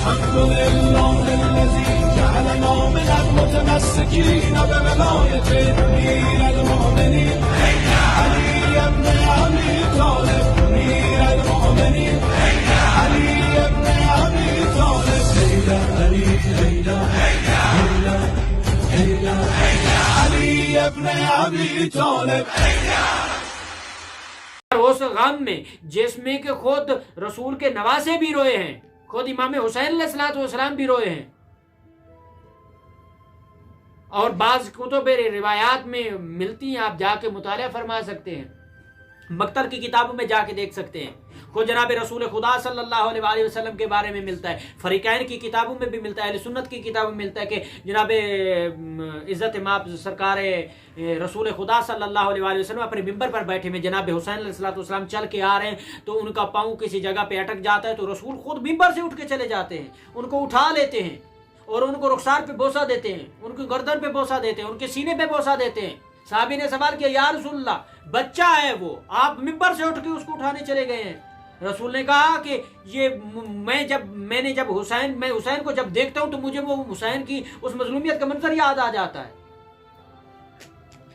الحمد لله الذي جعلنا من المتمسكين بولاية أمير المؤمنين علي بن أبي طالب أمير المؤمنين علي بن أبي طالب هيدا علي هيدا هيدا هيدا علي بن أبي طالب. اس غم میں جس میں کہ خود رسول کے نواسے بھی روئے ہیں، خود امام حسین علیہ الصلوۃ والسلام بھی روئے ہیں، اور بعض کتب روایات میں ملتی ہیں، آپ جا کے مطالعہ فرما سکتے ہیں، مقتل کی کتابوں میں جا کے دیکھ سکتے ہیں. خود جناب رسول خدا صلی اللہ علیہ وآلہ وسلم کے بارے میں ملتا ہے، فریقین کی کتابوں میں بھی ملتا ہے، اہل سنت کی کتابوں میں ملتا ہے کہ جناب عزت مآب سرکار رسول خدا صلی اللہ علیہ وآلہ وسلم اپنے ممبر پر بیٹھے میں جناب حسین علیہ الصلوۃ والسلام چل کے آ رہے ہیں تو ان کا پاؤں کسی جگہ پہ اٹک جاتا ہے تو رسول خود ممبر سے اٹھ کے چلے جاتے ہیں، ان کو اٹھا لیتے ہیں اور ان کو رخسار پہ بوسہ دیتے ہیں، ان کی گردن پہ بوسہ دیتے ہیں، ان کے سینے پہ بوسہ دیتے ہیں. صحابی نے سوال کیا یا رسول اللہ بچہ ہے وہ، آپ ممبر سے اٹھ کے اس کو اٹھانے چلے گئے ہیں. رسول نے کہا کہ یہ میں حسین کو جب دیکھتا ہوں تو مجھے وہ حسین کی اس مظلومیت کا منظر یاد آ جاتا ہے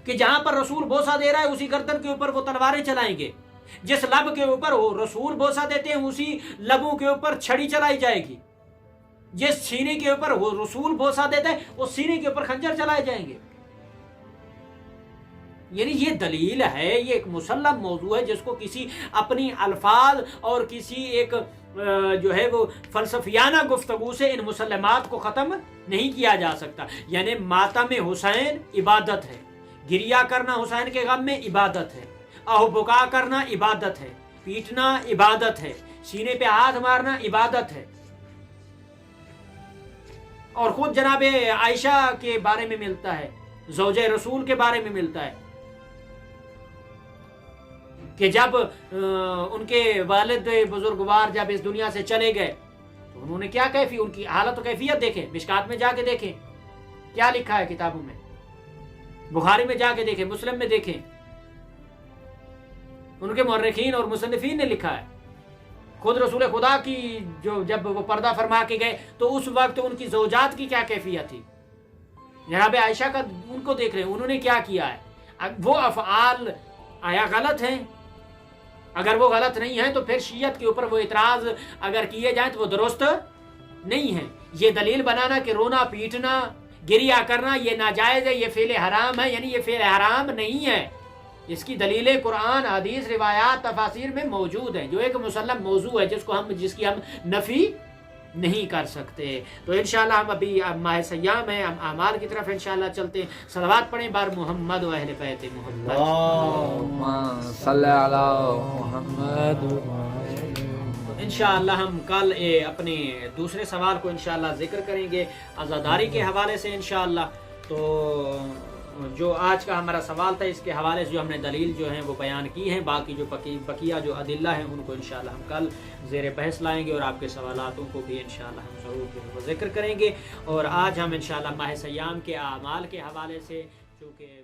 کہ جہاں پر رسول بوسہ دے رہا ہے اسی گردن کے اوپر وہ تلواریں چلائیں گے، جس لب کے اوپر وہ رسول بوسہ دیتے ہیں اسی لبوں کے اوپر چھڑی چلائی جائے گی، جس سینے کے اوپر وہ رسول بوسہ دیتے ہیں اس سینے کے اوپر خنجر چلائے جائیں گے. یعنی یہ دلیل ہے، یہ ایک مسلم موضوع ہے جس کو کسی اپنی الفاظ اور کسی ایک جو ہے وہ فلسفیانہ گفتگو سے ان مسلمات کو ختم نہیں کیا جا سکتا. یعنی ماتم حسین عبادت ہے، گریہ کرنا حسین کے غم میں عبادت ہے، آہ بکا کرنا عبادت ہے، پیٹنا عبادت ہے، سینے پہ ہاتھ مارنا عبادت ہے. اور خود جناب عائشہ کے بارے میں ملتا ہے، زوجہ رسول کے بارے میں ملتا ہے کہ جب ان کے والد بزرگوار جب اس دنیا سے چلے گئے تو انہوں نے کیا ان کی حالت و کیفیت دیکھیں، مشکات میں جا کے دیکھیں کیا لکھا ہے کتابوں میں، بخاری میں جا کے دیکھیں، مسلم میں دیکھیں، ان کے مورخین اور مصنفین نے لکھا ہے. خود رسول خدا کی جب وہ پردہ فرما کے گئے تو اس وقت ان کی زوجات کی کیا کیفیت تھی. جناب عائشہ کا ان کو دیکھ رہے ہیں، انہوں نے کیا کیا ہے، وہ افعال آیا غلط ہیں؟ اگر وہ غلط نہیں ہیں تو پھر شیعت کے اوپر وہ اعتراض اگر کیے جائیں تو وہ درست نہیں ہے. یہ دلیل بنانا کہ رونا پیٹنا گریہ کرنا یہ ناجائز ہے، یہ فعل حرام ہے، یعنی یہ فعل حرام نہیں ہے. اس کی دلیلیں قرآن، حدیث، روایات، تفاسیر میں موجود ہیں، جو ایک مسلم موضوع ہے جس کی ہم نفی نہیں کر سکتے. تو انشاءاللہ ہم ابھی ماہ سیام ہے، ہم اعمال کی طرف انشاءاللہ چلتے ہیں. صلوات پڑھیں بار محمد و اہل بیت محمد. اللہم صلی علی محمد. انشاءاللہ ہم کل اپنے دوسرے سوال کو انشاءاللہ ذکر کریں گے عزاداری کے حوالے سے انشاءاللہ. تو جو آج کا ہمارا سوال تھا اس کے حوالے سے جو ہم نے دلیل جو ہیں وہ بیان کی ہیں، باقی جو بقیہ جو ادلہ ہیں ان کو انشاءاللہ ہم کل زیر بحث لائیں گے اور آپ کے سوالاتوں کو بھی انشاءاللہ ہم ضرور ذکر کریں گے. اور آج ہم انشاءاللہ ماہ سیام کے اعمال کے حوالے سے چونکہ